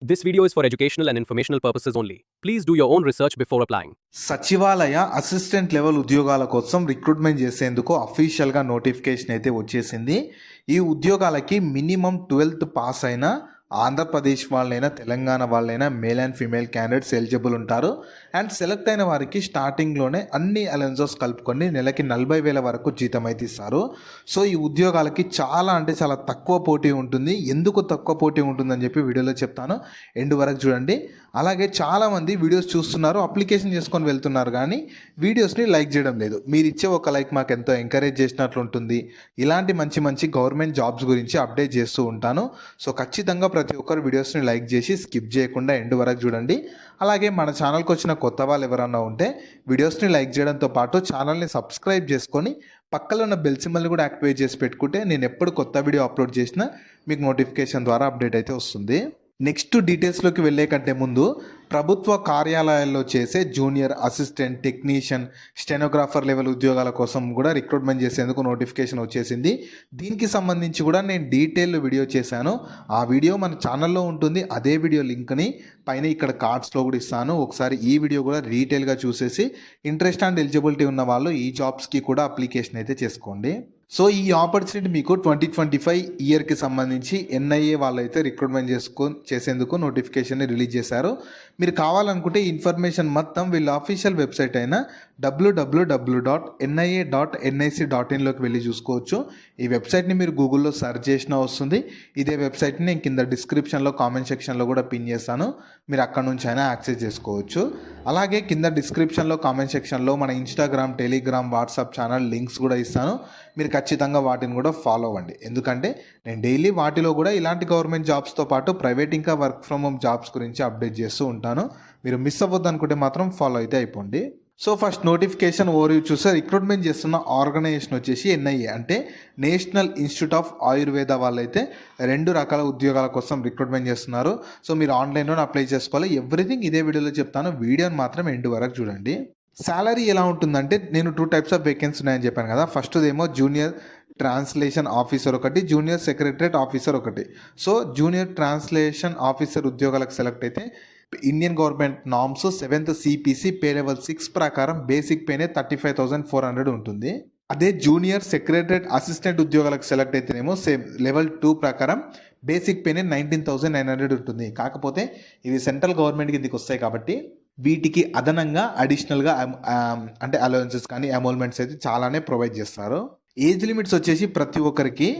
This video is for educational and informational purposes only. Please do your own research before applying. సచివాలయ assistant level ఉద్యోగాల కోసం recruitment చేసేందుకు అఫీషియల్గా notification అయితే వచ్చేసింది. ఈ ఉద్యోగాలకి మినిమం 12th పాస్ అయిన ఆంధ్రప్రదేశ్ వాళ్ళైనా తెలంగాణ వాళ్ళైనా male and female candidates eligible ఉంటారు. అండ్ సెలెక్ట్ అయిన వారికి స్టార్టింగ్లోనే అన్ని అలవెన్సెస్ కలుపుకొని నెలకి 40,000 వరకు జీతం అయితే ఇస్తారు. సో ఈ ఉద్యోగాలకి చాలా తక్కువ పోటీ ఉంటుంది. ఎందుకు తక్కువ పోటీ ఉంటుందని చెప్పి వీడియోలో చెప్తాను, ఎండ్ వరకు చూడండి. అలాగే చాలామంది వీడియోస్ చూస్తున్నారు, అప్లికేషన్ చేసుకొని వెళ్తున్నారు, కానీ వీడియోస్ని లైక్ చేయడం లేదు. మీరు ఇచ్చే ఒక లైక్ మాకు ఎంతో ఎంకరేజ్ చేసినట్లు ఉంటుంది. ఇలాంటి మంచి గవర్నమెంట్ జాబ్స్ గురించి అప్డేట్ చేస్తూ ఉంటాను. సో ఖచ్చితంగా ప్రతి ఒక్కరు వీడియోస్ని లైక్ చేసి స్కిప్ చేయకుండా ఎండ్ వరకు చూడండి. అలాగే మన ఛానల్కి వచ్చిన కొత్త వాళ్ళు ఎవరన్నా ఉంటే వీడియోస్ని లైక్ చేయడంతో పాటు ఛానల్ని సబ్స్క్రైబ్ చేసుకొని పక్కలో ఉన్న బెల్ సింబల్ని కూడా యాక్టివేట్ చేసి పెట్టుకుంటే నేను ఎప్పుడు కొత్త వీడియో అప్లోడ్ చేసినా మీకు నోటిఫికేషన్ ద్వారా అప్డేట్ అయితే వస్తుంది. నెక్స్ట్ డీటెయిల్స్లోకి వెళ్ళే కంటే ముందు ప్రభుత్వ కార్యాలయాల్లో చేసే junior assistant, technician, stenographer level ఉద్యోగాల కోసం కూడా రిక్రూట్మెంట్ చేసేందుకు నోటిఫికేషన్ వచ్చేసింది. దీనికి సంబంధించి కూడా నేను డీటెయిల్ వీడియో చేశాను. ఆ వీడియో మన ఛానల్లో ఉంటుంది. అదే వీడియో లింక్ని పైన ఇక్కడ కార్డ్స్లో కూడా ఇస్తాను. ఒకసారి ఈ వీడియో కూడా డీటెయిల్గా చూసేసి ఇంట్రెస్ట్ అండ్ ఎలిజిబిలిటీ ఉన్న వాళ్ళు ఈ జాబ్స్కి కూడా అప్లికేషన్ అయితే చేసుకోండి. సో ఈ ఆపర్చునిటీ మీకు 2025 ఇయర్కి సంబంధించి ఎన్ఐఏ వాళ్ళైతే రిక్రూట్మెంట్ చేసేందుకు నోటిఫికేషన్ని రిలీజ్ చేశారు. మీరు కావాలనుకుంటే ఈ ఇన్ఫర్మేషన్ మొత్తం వీళ్ళ అఫీషియల్ వెబ్సైట్ అయిన www.nia.nic.inలోకి వెళ్ళి చూసుకోవచ్చు. ఈ వెబ్సైట్ని మీరు గూగుల్లో సెర్చ్ చేసినా వస్తుంది. ఇదే వెబ్సైట్ని నేను కింద డిస్క్రిప్షన్లో కామెంట్ సెక్షన్లో కూడా పిన్ చేస్తాను, మీరు అక్కడ నుంచి అయినా యాక్సెస్ చేసుకోవచ్చు. అలాగే కింద డిస్క్రిప్షన్లో కామెంట్ సెక్షన్లో మన Instagram, Telegram, WhatsApp channel links కూడా ఇస్తాను. మీరు ఖచ్చితంగా వాటిని కూడా ఫాలో అవ్వండి. ఎందుకంటే నేను డైలీ వాటిలో కూడా ఇలాంటి గవర్నమెంట్ జాబ్స్తో పాటు ప్రైవేట్ ఇంకా వర్క్ ఫ్రమ్ హోమ్ జాబ్స్ గురించి అప్డేట్ చేస్తూ ఉంటాను. మీరు మిస్ అవ్వద్దు అనుకుంటే మాత్రం ఫాలో అయితే అయిపోండి. సో ఫస్ట్ నోటిఫికేషన్ ఓవర్వ్యూ చూస్తే రిక్రూట్మెంట్ చేస్తున్న ఆర్గనైజేషన్ వచ్చేసి ఎన్ఐఏ, అంటే నేషనల్ ఇన్స్టిట్యూట్ ఆఫ్ ఆయుర్వేద వాళ్ళైతే 2 రకాల ఉద్యోగాల కోసం రిక్రూట్మెంట్ చేస్తున్నారు. సో మీరు ఆన్లైన్లో అప్లై చేసుకోవాలి. ఎవ్రీథింగ్ ఇదే వీడియోలో చెప్తాను, వీడియోని మాత్రం ఎండ్ వరకు చూడండి. శాలరీ ఎలా ఉంటుందంటే, నేను 2 టైప్స్ ఆఫ్ వేకెన్సీ ఉన్నాయని చెప్పాను కదా. ఫస్ట్దేమో జూనియర్ ట్రాన్స్లేషన్ ఆఫీసర్ ఒకటి, జూనియర్ సెక్రటరేట్ ఆఫీసర్ ఒకటి. సో జూనియర్ ట్రాన్స్లేషన్ ఆఫీసర్ ఉద్యోగాలకు సెలెక్ట్ అయితే Indian government norms 7th CPC pay level 6 ప్రకారం బేసిక్ పేనే 35,400 ఉంటుంది. అదే జూనియర్ సెక్రటరేట్ అసిస్టెంట్ ఉద్యోగాలకు సెలెక్ట్ అయితేనేమో సేమ్ లెవెల్ 2 ప్రకారం బేసిక్ పేనే 19,900 ఉంటుంది. కాకపోతే ఇవి సెంట్రల్ గవర్నమెంట్ కిందకి వస్తాయి కాబట్టి వీటికి అదనంగా అడిషనల్గా అంటే అలవెన్సెస్ కానీ అమౌల్మెంట్స్ అయితే చాలానే ప్రొవైడ్ చేస్తారు. ఏజ్ లిమిట్స్ వచ్చేసి ప్రతి ఒక్కరికి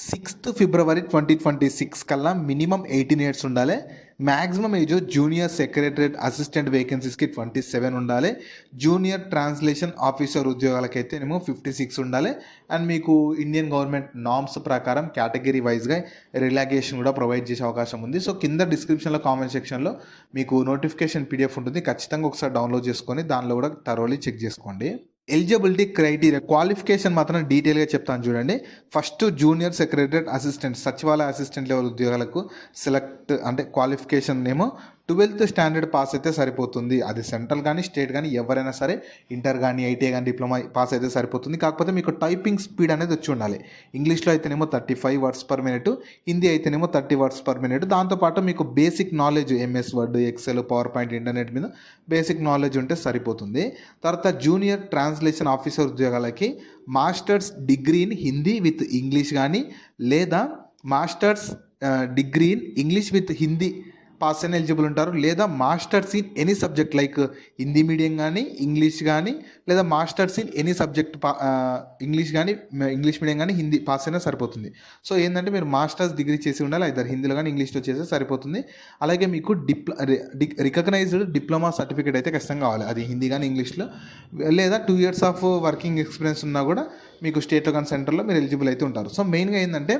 6th February 2026 కల్లా మినిమం 18 years ఉండాలి. Maximum age junior secretariat assistant వేకెన్సీస్కి 27 ఉండాలి. జూనియర్ ట్రాన్స్లేషన్ ఆఫీసర్ ఉద్యోగాలకైతేనేమో 56 ఉండాలి. అండ్ మీకు ఇండియన్ గవర్నమెంట్ నామ్స్ ప్రకారం కేటగిరీ వైజ్గా రిలాక్సేషన్ కూడా ప్రొవైడ్ చేసే అవకాశం ఉంది. సో కింద డిస్క్రిప్షన్లో కామెంట్ సెక్షన్లో మీకు నోటిఫికేషన్ PDF ఉంటుంది. ఖచ్చితంగా ఒకసారి డౌన్లోడ్ చేసుకొని దానిలో కూడా థరోలీ చెక్ చేసుకోండి. ఎలిజిబిలిటీ క్రైటీరియా, క్వాలిఫికేషన్ మాత్రం డీటెయిల్గా చెప్తాను చూడండి. ఫస్ట్ జూనియర్ సెక్రటరేట్ అసిస్టెంట్ సచివాలయ అసిస్టెంట్ లెవెల్ ఉద్యోగాలకు సెలెక్ట్ అంటే క్వాలిఫికేషన్ ఏమో 12th స్టాండర్డ్ పాస్ అయితే సరిపోతుంది. అది సెంట్రల్ కానీ స్టేట్ కానీ ఎవరైనా సరే, ఇంటర్ కానీ ఐటీఐ కానీ డిప్లొమా పాస్ అయితే సరిపోతుంది. కాకపోతే మీకు టైపింగ్ స్పీడ్ అనేది వచ్చి ఉండాలి. ఇంగ్లీష్లో అయితేనేమో 35 words per minute, హిందీ అయితేనేమో 30 words per minute. దాంతోపాటు మీకు basic knowledge MS word, excel, PowerPoint, internet మీద బేసిక్ నాలెడ్జ్ ఉంటే సరిపోతుంది. తర్వాత జూనియర్ ట్రాన్స్లేషన్ ఆఫీసర్ ఉద్యోగాలకి masters degree in Hindi with English కానీ, లేదా masters degree in English with Hindi pass అయిన ఎలిజిబుల్ ఉంటారు. లేదా masters in any subject like Hindi medium కానీ, ఇంగ్లీష్ కానీ, లేదా masters in any subject English కానీ, ఇంగ్లీష్ మీడియం కానీ హిందీ పాస్ అయినా సరిపోతుంది. సో ఏంటంటే మీరు మాస్టర్స్ డిగ్రీ చేసి ఉండాలి, either హిందీలో కానీ ఇంగ్లీష్లో చేస్తే సరిపోతుంది. అలాగే మీకు రికగ్నైజ్డ్ డిప్లొమా సర్టిఫికేట్ అయితే ఖచ్చితంగా కావాలి, అది హిందీ కానీ ఇంగ్లీష్లో. లేదా 2 years ఆఫ్ వర్కింగ్ ఎక్స్పీరియన్స్ ఉన్నా కూడా మీకు స్టేట్లో కానీ సెంటర్లో మీరు ఎలిజిబుల్ అయితే ఉంటారు. సో మెయిన్గా ఏంటంటే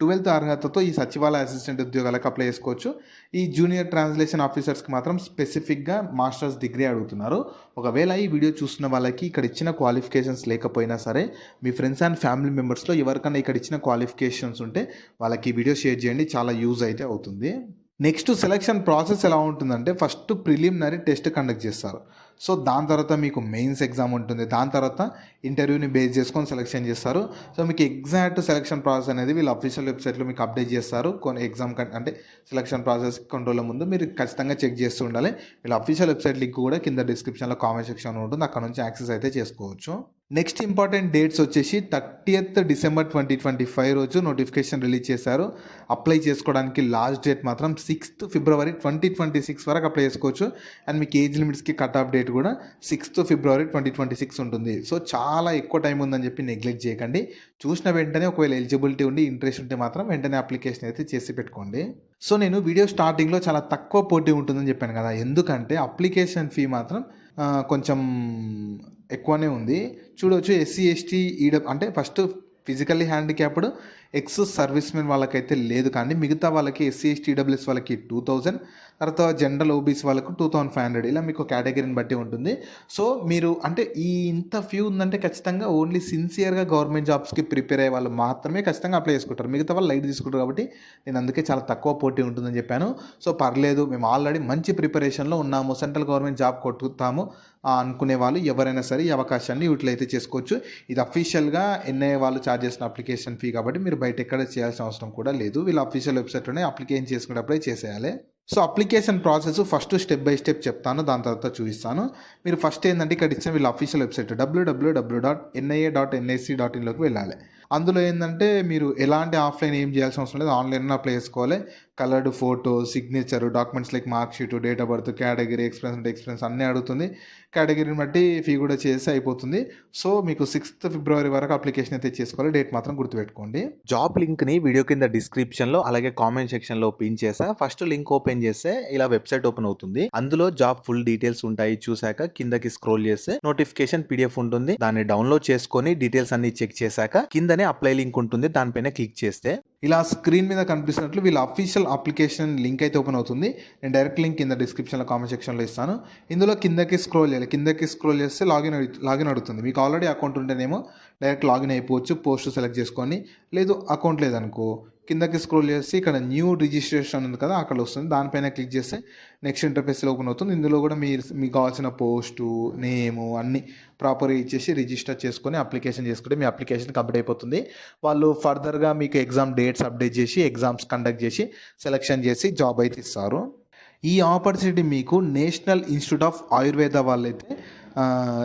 12th అర్హతతో ఈ సచివాలయ అసిస్టెంట్ ఉద్యోగాలకు అప్లై చేసుకోవచ్చు. ఈ జూనియర్ ట్రాన్స్లేషన్ ఆఫీసర్స్కి మాత్రం స్పెసిఫిక్గా మాస్టర్స్ డిగ్రీ అడుగుతున్నారు. ఒకవేళ ఈ వీడియో చూస్తున్న వాళ్ళకి ఇక్కడ ఇచ్చిన క్వాలిఫికేషన్స్ లేకపోయినా సరే, మీ ఫ్రెండ్స్ అండ్ ఫ్యామిలీ మెంబర్స్లో ఎవరికైనా ఇక్కడ ఇచ్చిన క్వాలిఫికేషన్స్ ఉంటే వాళ్ళకి ఈ వీడియో షేర్ చేయండి, చాలా యూజ్ అయితే అవుతుంది. నెక్స్ట్ సెలక్షన్ ప్రాసెస్ ఎలా ఉంటుందంటే, ఫస్ట్ ప్రిలిమినరీ టెస్ట్ కండక్ట్ చేస్తారు. సో దాని తర్వాత మీకు మెయిన్స్ ఎగ్జామ్ ఉంటుంది. దాని తర్వాత ఇంటర్వ్యూని బేస్ చేసుకొని సెలెక్షన్ చేస్తారు. సో మీకు ఎగ్జాక్ట్ సెలక్షన్ ప్రాసెస్ అనేది వీళ్ళు అఫీషియల్ వెబ్సైట్లో మీకు అప్డేట్ చేస్తారు. కొన్ని ఎగ్జామ్ అంటే సెలక్షన్ ప్రాసెస్ కొన్ని రోజుల ముందు మీరు ఖచ్చితంగా చెక్ చేస్తూ ఉండాలి. వీళ్ళ అఫీషియల్ వెబ్సైట్ లింక్ కూడా కింద డిస్క్రిప్షన్లో కామెంట్ సెక్షన్లో ఉంటుంది. అక్కడ నుంచి యాక్సెస్ అయితే చేసుకోవచ్చు. నెక్స్ట్ ఇంపార్టెంట్ డేట్స్ వచ్చేసి 30th December 2025 రోజు నోటిఫికేషన్ రిలీజ్ చేశారు. అప్లై చేసుకోవడానికి లాస్ట్ డేట్ మాత్రం 6th February 2026 వరకు అప్లై చేసుకోవచ్చు. అండ్ మీకు ఏజ్ లిమిట్స్కి కట్ ఆఫ్ డేట్ కూడా 6th February 2026 ఉంటుంది. సో చాలా ఎక్కువ టైం ఉందని చెప్పి నెగ్లెక్ట్ చేయకండి. చూసిన వెంటనే ఒకవేళ ఎలిజిబిలిటీ ఉండి ఇంట్రెస్ట్ ఉంటే మాత్రం వెంటనే అప్లికేషన్ అయితే చేసి పెట్టుకోండి. సో నేను వీడియో స్టార్టింగ్లో చాలా తక్కువ పోటీ ఉంటుందని చెప్పాను కదా, ఎందుకంటే అప్లికేషన్ ఫీ మాత్రం కొంచెం ఎక్కువనే ఉంది. చూడవచ్చు ఎస్సీ ఎస్టీ అంటే first physically handicapped ex service men వాళ్ళకైతే లేదు, కానీ మిగతా వాళ్ళకి ఎస్సీ ఎస్టీ ఈడబ్ల్యూఎస్ వాళ్ళకి 2000, తర్వాత జనరల్ ఓబీసీ వాళ్ళకు 2500, ఇలా మీకు కేటగిరీని బట్టి ఉంటుంది. సో మీరు అంటే ఈ ఇంత ఫ్యూ ఉందంటే ఖచ్చితంగా ఓన్లీ సిన్సియర్గా గవర్నమెంట్ జాబ్స్కి ప్రిపేర్ అయ్యే వాళ్ళు మాత్రమే ఖచ్చితంగా అప్లై చేసుకుంటారు. మిగతా వాళ్ళు లైట్ తీసుకుంటారు. కాబట్టి నేను అందుకే చాలా తక్కువ పోటీ ఉంటుందని చెప్పాను. సో పర్లేదు, మేము ఆల్రెడీ మంచి ప్రిపరేషన్లో ఉన్నాము, సెంట్రల్ గవర్నమెంట్ జాబ్ కొట్టుతాము అనుకునే వాళ్ళు ఎవరైనా సరే ఈ అవకాశాన్ని యూటిలైజ్ చేసుకోవచ్చు. ఇది అఫీషియల్గా ఎన్ఐఏ వాళ్ళు ఛార్జ్ చేసిన అప్లికేషన్ ఫీ కాబట్టి మీరు బయట ఎక్కడ చేయాల్సిన అవసరం కూడా లేదు. వీళ్ళ అఫీషియల్ వెబ్సైట్లోనే అప్లికేషన్ చేసుకునేటప్పుడే చేసేయాలి. So application process first step by step చెప్తాను, దాని తర్వాత చూపిస్తాను. మీరు ఫస్ట్ ఏంటంటే ఇక్కడ ఇచ్చిన వీళ్ళ అఫీషియల్ వెబ్సైట్ www.nia.nic.in వెళ్ళాలి. అందులో ఏంటంటే మీరు ఎలాంటి ఆఫ్లైన్ ఏం చేయాల్సిన అవసరం లేదు, ఆన్లైన్లో అప్లై చేసుకోవాలి. Coloured photo, signature, documents like mark sheet, date of birth, category, experience అంటే ఎక్స్పీరియన్స్ అన్నీ అడుగుతుంది. కేటగిరీని బట్టి ఫీ కూడా చేసి అయిపోతుంది. సో మీకు 6th February వరకు అప్లికేషన్ అయితే చేసుకోవాలి. డేట్ మాత్రం గుర్తుపెట్టుకోండి. జాబ్ లింక్ని వీడియో కింద డిస్క్రిప్షన్లో అలాగే కామెంట్ సెక్షన్లో పిన్ చేసా. ఫస్ట్ లింక్ ఓపెన్ చేస్తే ఇలా వెబ్సైట్ ఓపెన్ అవుతుంది. అందులో జాబ్ ఫుల్ డీటెయిల్స్ ఉంటాయి. చూసాక కిందకి స్క్రోల్ చేస్తే నోటిఫికేషన్ PDF ఉంటుంది. దాన్ని డౌన్లోడ్ చేసుకొని డీటెయిల్స్ అన్ని చెక్ చేశాక కిందనే అప్లై లింక్ ఉంటుంది, దానిపైన క్లిక్ చేస్తే ఇలా స్క్రీన్ మీద కనిపిస్తున్నట్లు వీళ్ళ అఫీషియల్ అప్లికేషన్ లింక్ అయితే ఓపెన్ అవుతుంది. నేను డైరెక్ట్ లింక్ కింద డిస్క్రిప్షన్లో కామెంట్ సెక్షన్లో ఇస్తాను. ఇందులో కిందకి స్క్రోల్ చేయాలి. కిందకి స్క్రోల్ చేస్తే లాగిన్ అడుగుతుంది. మీకు ఆల్రెడీ అకౌంట్ ఉంటేనేమో డైరెక్ట్ లాగిన్ అయిపోవచ్చు. పోస్ట్ సెలెక్ట్ చేసుకొని, లేదు అకౌంట్ లేదనుకో కిందకి స్క్రోల్ చేసి ఇక్కడ న్యూ రిజిస్ట్రేషన్ ఉంది కదా, అక్కడ వస్తుంది. దానిపైన క్లిక్ చేస్తే నెక్స్ట్ ఇంటర్ఫేస్లో ఓపెన్ అవుతుంది. ఇందులో కూడా మీకు కావాల్సిన పోస్టు, నేము అన్నీ ప్రాపర్గా ఇచ్చేసి రిజిస్టర్ చేసుకొని అప్లికేషన్ చేసుకుంటే మీ అప్లికేషన్ కంప్లీట్ అయిపోతుంది. వాళ్ళు ఫర్దర్గా మీకు ఎగ్జామ్ డేట్స్ అప్డేట్ చేసి ఎగ్జామ్స్ కండక్ట్ చేసి సెలెక్షన్ చేసి జాబ్ అయితే ఇస్తారు. ఈ ఆపర్చునిటీ మీకు నేషనల్ ఇన్స్టిట్యూట్ ఆఫ్ ఆయుర్వేద వాళ్ళైతే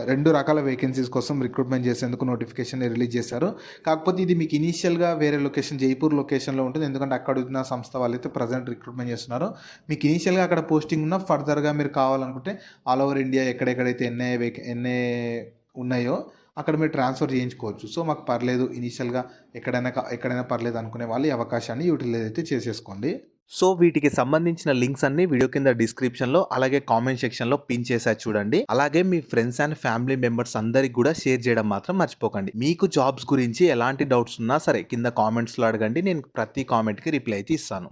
2 రకాల వేకెన్సీస్ కోసం రిక్రూట్మెంట్ చేసేందుకు నోటిఫికేషన్ రిలీజ్ చేశారు. కాకపోతే ఇది మీకు ఇనీషియల్గా వేరే లొకేషన్ జైపూర్ లొకేషన్లో ఉంటుంది, ఎందుకంటే అక్కడ ఉన్న సంస్థ వాళ్ళైతే ప్రజెంట్ రిక్రూట్మెంట్ చేస్తున్నారు. మీకు ఇనీషియల్గా అక్కడ పోస్టింగ్ ఉన్న ఫర్దర్గా మీరు కావాలనుకుంటే ఆల్ ఓవర్ ఇండియా ఎక్కడెక్కడైతే ఎన్ఐ ఉన్నాయో అక్కడ మీరు ట్రాన్స్ఫర్ చేయించుకోవచ్చు. సో మాకు పర్లేదు, ఇనీషియల్గా ఎక్కడైనా పర్లేదు అనుకునే వాళ్ళు ఈ అవకాశాన్ని యూటిలైజ్ అయితే చేసేసుకోండి. సో వీటికి సంబంధించిన లింక్స్ అన్ని వీడియో కింద డిస్క్రిప్షన్లో అలాగే కామెంట్ సెక్షన్లో పిన్ చేసా చూడండి. అలాగే మీ ఫ్రెండ్స్ అండ్ ఫ్యామిలీ మెంబర్స్ అందరికి కూడా షేర్ చేయడం మాత్రం మర్చిపోకండి. మీకు జాబ్స్ గురించి ఎలాంటి డౌట్స్ ఉన్నా సరే కింద కామెంట్స్లో అడగండి, నేను ప్రతి కామెంట్కి రిప్లై అయితే ఇస్తాను.